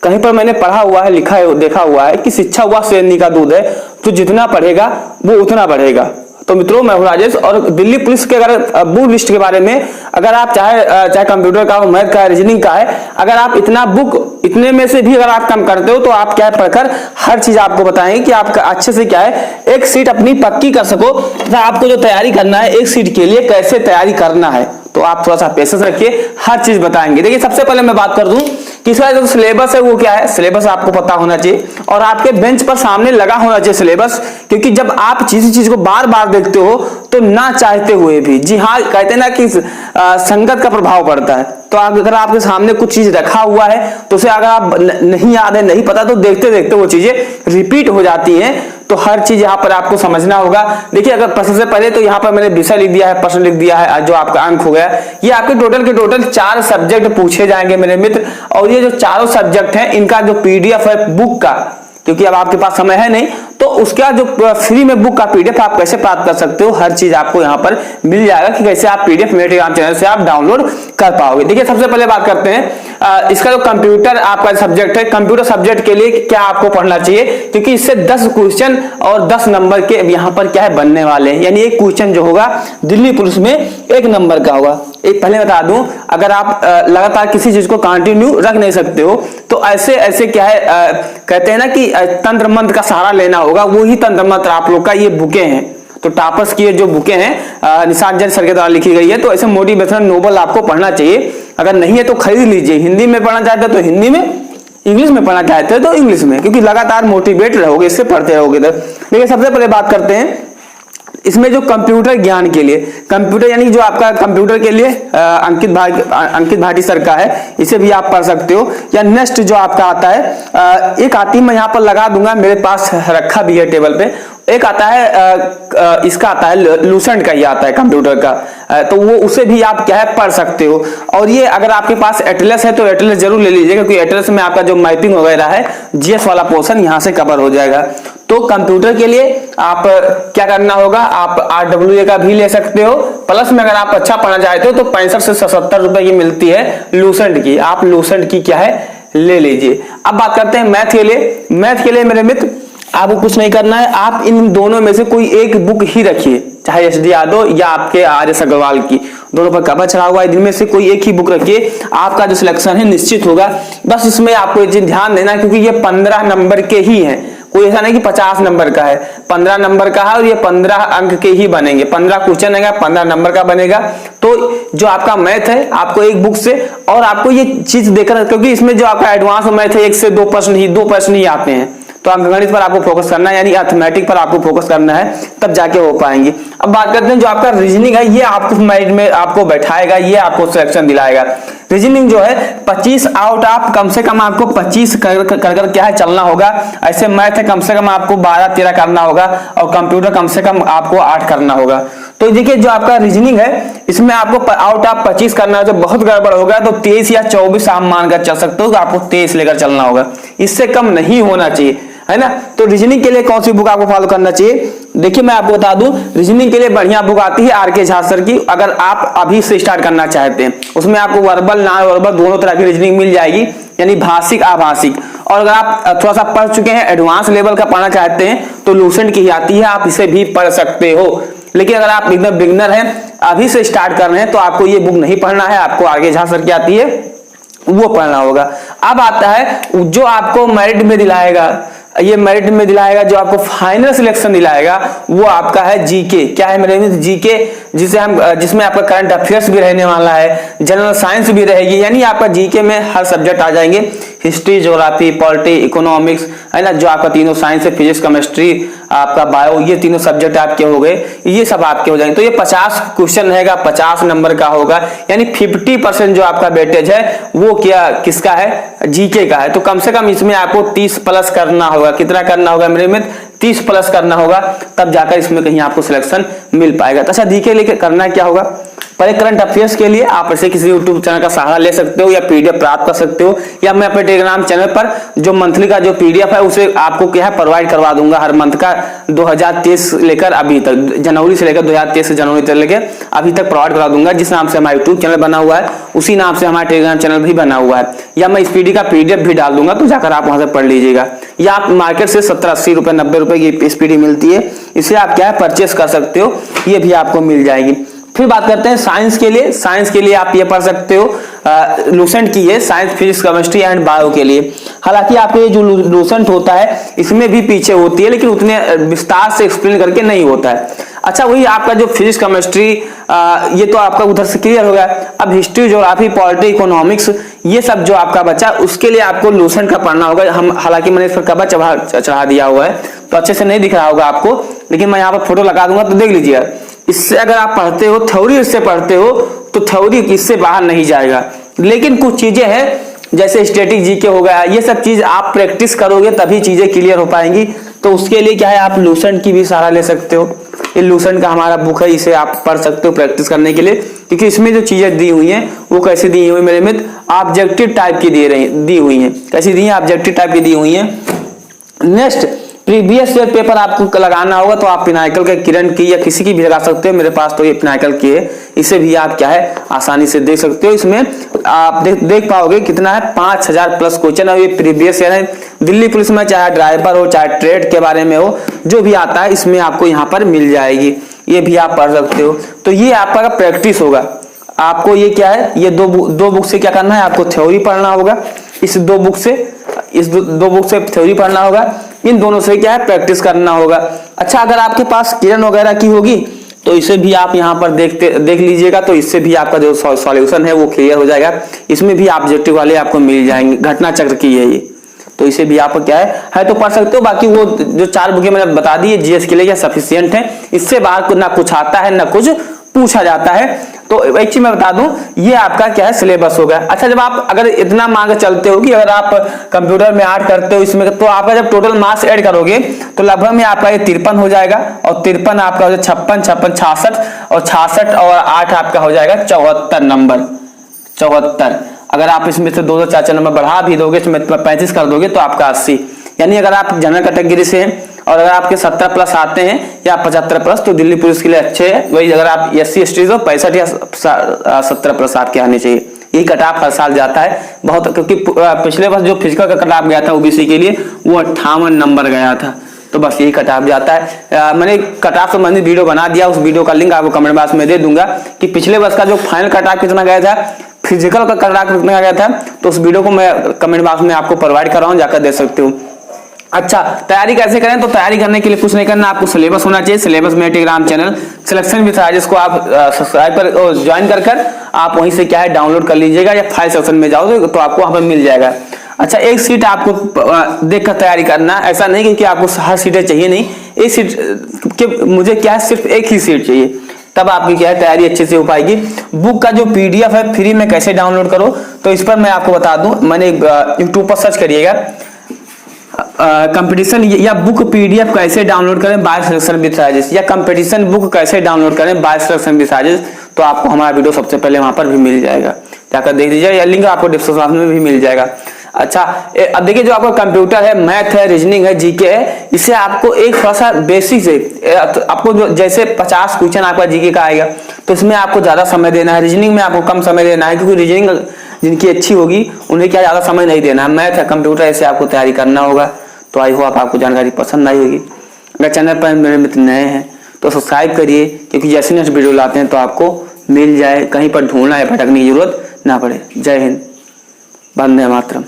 कहीं पर मैंने पढ़ा हुआ है, लिखा है, देखा हुआ है कि शिक्षा वह श्रेणी का दूध है तो जितना पढ़ेगा वो उतना बढ़ेगा। तो मित्रों मैं हूं राजेश, और दिल्ली पुलिस के अगर बुक लिस्ट के बारे में अगर आप चाहे कंप्यूटर का हो, मैथ का है, रीजनिंग का है, अगर आप इतना बुक इतने में से भी अगर आप कम करते हो तो आप क्या है पढ़कर हर चीज आपको बताएंगे कि आप अच्छे से क्या है एक सीट अपनी पक्की कर सको, तथा आपको जो तैयारी करना है एक सीट के लिए कैसे तैयारी करना है। तो आप थोड़ा सा पेशेंस रखिए, हर चीज बताएंगे। देखिए सबसे पहले मैं बात कर दूं कि इसका जो सिलेबस है वो क्या है। सिलेबस आपको पता होना चाहिए और आपके बेंच पर सामने लगा होना चाहिए सिलेबस, क्योंकि जब आप किसी चीज को बार बार देखते हो तो ना चाहते हुए भी, जी हाँ कहते हैं ना कि संगत का प्रभाव पड़ता है। तो अगर आपके सामने कुछ चीज रखा हुआ है तो उसे अगर आप नहीं याद है, नहीं पता, तो देखते देखते वो चीजें रिपीट हो जाती हैं। तो हर चीज यहाँ पर आपको समझना होगा। देखिए अगर प्रश्न से पहले तो यहाँ पर मैंने विषय लिख दिया है, प्रश्न लिख दिया है, जो आपका अंक हो गया। ये आपके टोटल के टोटल 4 सब्जेक्ट पूछे जाएंगे मेरे मित्र, और ये जो चारों सब्जेक्ट हैं इनका जो पीडीएफ है बुक का, क्योंकि अब आपके पास समय है नहीं, तो उसका जो फ्री में बुक का पीडीएफ आप कैसे प्राप्त कर सकते हो, हर चीज आपको यहाँ पर मिल जाएगा कि कैसे आप पीडीएफ मेरे टेलीग्राम चैनल से आप डाउनलोड कर पाओगे। देखिए सबसे पहले बात करते हैं इसका जो कंप्यूटर आपका सब्जेक्ट है, कंप्यूटर सब्जेक्ट के लिए क्या आपको पढ़ना चाहिए, क्योंकि इससे 10 क्वेश्चन और 10 नंबर के यहाँ पर क्या है बनने वाले हैं। यानी एक क्वेश्चन जो होगा दिल्ली पुलिस में 1 नंबर का होगा। एक पहले बता दूं, अगर आप लगातार किसी चीज को कंटिन्यू रख नहीं सकते हो तो ऐसे ऐसे क्या है कहते हैं ना कि तंत्र मंत्र का सहारा लेना होगा। वही तंत्र मंत्र आप लोग का ये बुकें हैं। तो टापर्स की जो बुकें हैं निशांत जैन सर के द्वारा लिखी गई है, तो ऐसे मोटिवेशनल नोवेल आपको पढ़ना चाहिए। अगर नहीं है तो खरीद लीजिए। हिंदी में पढ़ना चाहते हो तो हिंदी में, इंग्लिश में पढ़ना चाहते हो तो इंग्लिश में, क्योंकि लगातार मोटिवेट रहोगे, इससे पढ़ते रहोगे। देखिए सबसे पहले बात करते हैं इसमें जो कंप्यूटर ज्ञान के लिए, कंप्यूटर यानी जो आपका कंप्यूटर के लिए अंकित भाटी सर का है, इसे भी आप पढ़ सकते हो। या नेक्स्ट जो आपका आता है एक आती, मैं यहाँ पर लगा दूंगा, मेरे पास रखा भी है टेबल पे। एक आता है इसका आता है लूसेंट का ही आता है कंप्यूटर का, तो वो उसे भी आप क्या है पढ़ सकते हो। और ये अगर आपके पास एटलस है तो एटलस जरूर ले लीजिए, क्योंकि एटलस में आपका जो मैपिंग वगैरह है जीएस वाला पोर्शन यहाँ से कवर हो जाएगा। तो कंप्यूटर के लिए आप क्या करना होगा, आप RWA का भी ले सकते हो, प्लस में अगर आप अच्छा पढ़ना चाहते हो तो 65 से 77 रुपए की मिलती है लूसेंट की, आप लूसेंट की क्या है ले लीजिए। अब बात करते हैं मैथ के लिए। मैथ के लिए मेरे मित्र आपको कुछ नहीं करना है, आप इन दोनों में से कोई एक बुक ही रखिए, चाहे SD यादव या आपके RS अग्रवाल की, दोनों पर कवर चढ़ा हुआ है, इनमें से कोई एक ही बुक रखिए, आपका जो सिलेक्शन है निश्चित होगा। बस इसमें आपको ये चीज ध्यान देना, क्योंकि ये 15 नंबर के ही हैं, कोई ऐसा नहीं कि 50 नंबर का है, 15 नंबर का है, और ये 15 अंक के ही बनेंगे। 15 क्वेश्चन है, 15 नंबर का बनेगा। तो जो आपका मैथ है आपको एक बुक से, और आपको ये चीज देखना, क्योंकि इसमें जो आपका एडवांस मैथ है 1 से 2 प्रश्न ही आते हैं, तो अंकगणित पर आपको फोकस करना है, यानी अर्थमेटिक पर आपको फोकस करना है, तब जाके हो पाएंगे। अब बात करते हैं जो आपका रीजनिंग है, ये आपको माइंड में आपको बैठाएगा, ये आपको सिलेक्शन दिलाएगा। रीजनिंग जो है 25 आउट ऑफ कम से कम आपको 25 कर क्या है चलना होगा। ऐसे मैथ है कम से कम आपको 12-13 करना होगा, और कंप्यूटर कम से कम आपको 8 करना होगा। तो देखिए जो आपका रीजनिंग है इसमें आपको आउट ऑफ 25 करना है, जो बहुत गड़बड़ होगा तो 23 या 24 आप मानकर चल सकते हो, आपको 23 लेकर चलना होगा, इससे कम नहीं होना चाहिए, है ना। तो रीजनिंग के लिए कौन सी बुक आपको फॉलो करना चाहिए, देखिए मैं आपको बता दूं, रीजनिंग के लिए बढ़िया बुक आती है RK झा सर की, अगर आप अभी से स्टार्ट करना चाहते हैं। उसमें आपको वर्बल नॉन वर्बल दोनों तरह की रीजनिंग मिल जाएगी, यानी भाषिक आभाषिक। और अगर आप थोड़ा सा पढ़ चुके हैं, एडवांस लेवल का पढ़ना चाहते हैं, तो लूसेंट की ही आती है, आप इसे भी पढ़ सकते हो। लेकिन अगर आप एकदम बिगिनर हैं, अभी से स्टार्ट कर रहे हैं, तो आपको ये बुक नहीं पढ़ना है, आपको RK झा सर की आती है वो पढ़ना होगा। अब आता है जो आपको मेरिट में दिलाएगा, ये मेरिट में दिलाएगा, जो आपको फाइनल सिलेक्शन दिलाएगा वो आपका है जीके। क्या है मेरे मित्र, जीके, जिसमें आपका करंट अफेयर्स भी रहने वाला है, जनरल साइंस भी रहेगी, यानी आपका जीके में हर सब्जेक्ट आ जाएंगे, हिस्ट्री, ज्योग्राफी, पॉलिटी, इकोनॉमिक्स, है ना, जो आपका तीनों साइंस है, फिजिक्स, केमिस्ट्री, आपका बायो, ये तीनों सब्जेक्ट आपके हो गए, ये सब आपके हो जाएंगे। तो ये 50 क्वेश्चन रहेगा, 50 नंबर का होगा, यानी 50% जो आपका वेटेज है वो क्या किसका है, जीके का है। तो कम से कम इसमें आपको 30 प्लस करना होगा। कितना करना होगा मेरे मित्र, 30 प्लस करना होगा, तब जाकर इसमें कहीं आपको सिलेक्शन मिल पाएगा। तो अच्छा जीके लेके करना क्या होगा, पहले करंट अफेयर्स के लिए आप ऐसे किसी यूट्यूब चैनल का सहारा ले सकते हो या पीडीएफ प्राप्त कर सकते हो, या मैं अपने टेलीग्राम चैनल पर जो मंथली का जो पीडीएफ है उसे आपको क्या है प्रोवाइड करवा दूंगा हर मंथ का, 2023 लेकर अभी तक, जनवरी से लेकर 2023 से जनवरी तक लेकर अभी तक प्रोवाइड करा दूंगा। जिस नाम से हमारा यूट्यूब चैनल बना हुआ है उसी नाम से हमारा टेलीग्राम चैनल भी बना हुआ है, या मैं इस का पीडीएफ भी डाल दूंगा, तो जाकर आप वहां से पढ़ लीजिएगा। या आप मार्केट से 70-80 रुपए 90 रुपए की स्पीडी मिलती है, इसे आप क्या है परचेस कर सकते हो, ये भी आपको मिल जाएगी। फिर बात करते हैं साइंस के लिए। साइंस के लिए आप ये पढ़ सकते हो लूसेंट की है, science physics chemistry and bio के लिए। हालांकि आपको ये जो लूसेंट होता है इसमें भी पीछे होती है, लेकिन उतने विस्तार से एक्सप्लेन करके नहीं होता है। अच्छा वही आपका जो फिजिक्स केमिस्ट्री ये तो आपका उधर से क्लियर हो गया। अब हिस्ट्री, ज्योग्राफी, पॉलिटी, इकोनॉमिक्स ये सब जो आपका बचा उसके लिए आपको लूसेंट का पढ़ना होगा। हम हालांकि मैंने इस पर कवर चढ़ा दिया हुआ है तो अच्छे से नहीं दिख रहा होगा आपको, लेकिन मैं यहाँ पर फोटो लगा दूंगा तो देख लीजिएगा। इससे अगर आप पढ़ते हो थ्योरी, इससे पढ़ते हो तो थ्योरी इससे बाहर नहीं जाएगा, लेकिन कुछ चीजें हैं जैसे स्टैटिक जीके हो गया, ये सब चीज आप प्रैक्टिस करोगे तभी चीजें क्लियर हो पाएंगी। तो उसके लिए क्या है आप लूसेंट की भी सहारा ले सकते हो। ये लूसेंट का हमारा बुक है, इसे आप पढ़ सकते हो प्रैक्टिस करने के लिए, क्योंकि इसमें जो चीजें दी हुई हैं वो कैसी दी हुई मेरे मित्र, ऑब्जेक्टिव टाइप की दी हुई हैं। कैसी दी है, ऑब्जेक्टिव टाइप की दी हुई हैं। नेक्स्ट प्रीवियस ईयर पेपर आपको लगाना होगा तो आप पिनाकल के किरण की या किसी की भी लगा सकते हो। मेरे पास तो ये पिनाकल की है, इसे भी आप क्या है आसानी से देख सकते हो। इसमें आप देख पाओगे कितना है 5000 प्लस क्वेश्चन है। ये प्रीवियस ईयर है, दिल्ली पुलिस में चाहे ड्राइवर हो चाहे ट्रेड के बारे में हो, जो भी आता है इसमें आपको यहाँ पर मिल जाएगी, ये भी आप पढ़ सकते हो। तो ये आपका प्रैक्टिस होगा। आपको ये क्या है, ये दो बुक से क्या करना है, आपको थ्योरी पढ़ना होगा। इस दो बुक से थ्योरी पढ़ना होगा, इन दोनों से क्या है प्रैक्टिस करना होगा। अच्छा अगर आपके पास किरण वगैरह की होगी तो इसे भी आप यहाँ पर देख लीजिएगा, तो इससे भी आपका जो सॉल्यूशन है वो क्लियर हो जाएगा। इसमें भी ऑब्जेक्टिव वाले आपको मिल जाएंगे, घटना चक्र की है ये, तो इसे भी आप क्या है तो पढ़ सकते हो। बाकी वो जो 4 बुकें मैंने बता दी जीएस के लिए क्या सफिशिएंट है, इससे बाहर ना कुछ आता है ना कुछ पूछा जाता है। तो एक चीज मैं बता दूं, ये आपका क्या है सिलेबस होगा। अच्छा जब आप अगर इतना मान के चलते हो कि अगर आप कंप्यूटर में ऐड करते हो इसमें, तो आपका जब टोटल मार्क्स ऐड करोगे तो लगभग में आपका ये 53 हो जाएगा, और 53 आपका हो जाएगा 56, 66 और 66 और 8 आपका हो जाएगा 74 नंबर। 74 अगर आप इसमें से 2 4 नंबर बढ़ा भी दोगे, इसमें 35 कर दोगे तो आपका 80। यानी अगर आप जनरल कैटेगरी से हैं और अगर आपके 70 प्लस आते हैं या 75 प्लस तो दिल्ली पुलिस के लिए अच्छे है। वही अगर आप SC ST हो 65 या 70 प्लस आपके आने चाहिए। यही कट ऑफ हर साल जाता है बहुत, क्योंकि पिछले वर्ष जो फिजिकल का कट ऑफ गया था ओबीसी के लिए वो 58 नंबर गया था, तो बस यही कट ऑफ जाता है। मैंने कट ऑफ संबंधित वीडियो बना दिया, उस वीडियो का लिंक आपको कमेंट बॉक्स में दे दूंगा कि पिछले वर्ष का जो फाइनल कट ऑफ कितना गया था, फिजिकल का कट ऑफ कितना गया था, तो उस वीडियो को मैं कमेंट बॉक्स में आपको प्रोवाइड कर रहा हूँ, जाकर देख सकते हो। अच्छा तैयारी कैसे करें, तो तैयारी करने के लिए कुछ नहीं करना, आपको सिलेबस होना चाहिए। सिलेबस में Telegram channel selection with Rajesh को आप सब्सक्राइब कर ज्वाइन कर आप वहीं से क्या है डाउनलोड कर लीजिएगा, या फाइल सेक्शन में जाओगे तो आपको वहां पर मिल जाएगा। अच्छा एक सीट आपको देखकर तैयारी करना, ऐसा नहीं कि आपको हर सीटें चाहिए, नहीं, एक सीट के मुझे क्या है सिर्फ एक ही सीट चाहिए, तब आपकी क्या है तैयारी अच्छे से हो पाएगी। बुक का जो PDF है फ्री में कैसे डाउनलोड करो, तो इस पर मैं आपको बता दूं, मैंने यूट्यूब पर सर्च करिएगा कंपटीशन या बुक PDF कैसे डाउनलोड करें बाय सिलेक्शन विद राजेश, या कंपटीशन बुक कैसे डाउनलोड करें बाय सिलेक्शन विद राजेश, तो आपको हमारा वीडियो सबसे पहले वहां पर भी मिल जाएगा, जाकर देख लीजिए, या लिंक आपको डिस्क्रिप्शन में भी मिल जाएगा। अच्छा अब देखिए जो आपका कंप्यूटर है, मैथ है, रीजनिंग है, जीके है, इसे आपको एक थोड़ा सा बेसिक से आपको जैसे 50 क्वेश्चन आपका जीके का आएगा तो इसमें आपको ज्यादा समय देना है, रीजनिंग में आपको कम समय देना है, क्योंकि रीजनिंग जिनकी अच्छी होगी उन्हें क्या ज्यादा समय नहीं देना है। मैथ है, कंप्यूटर ऐसे आपको तैयारी करना होगा। तो आई होप आपको जानकारी पसंद आई होगी। अगर चैनल पर मेरे मित्र नए हैं तो सब्सक्राइब करिए, क्योंकि जैसे नेक्स्ट वीडियो लाते हैं तो आपको मिल जाए, कहीं पर ढूंढना है भटकने की जरूरत ना पड़े। जय हिंद, वंदे मातरम।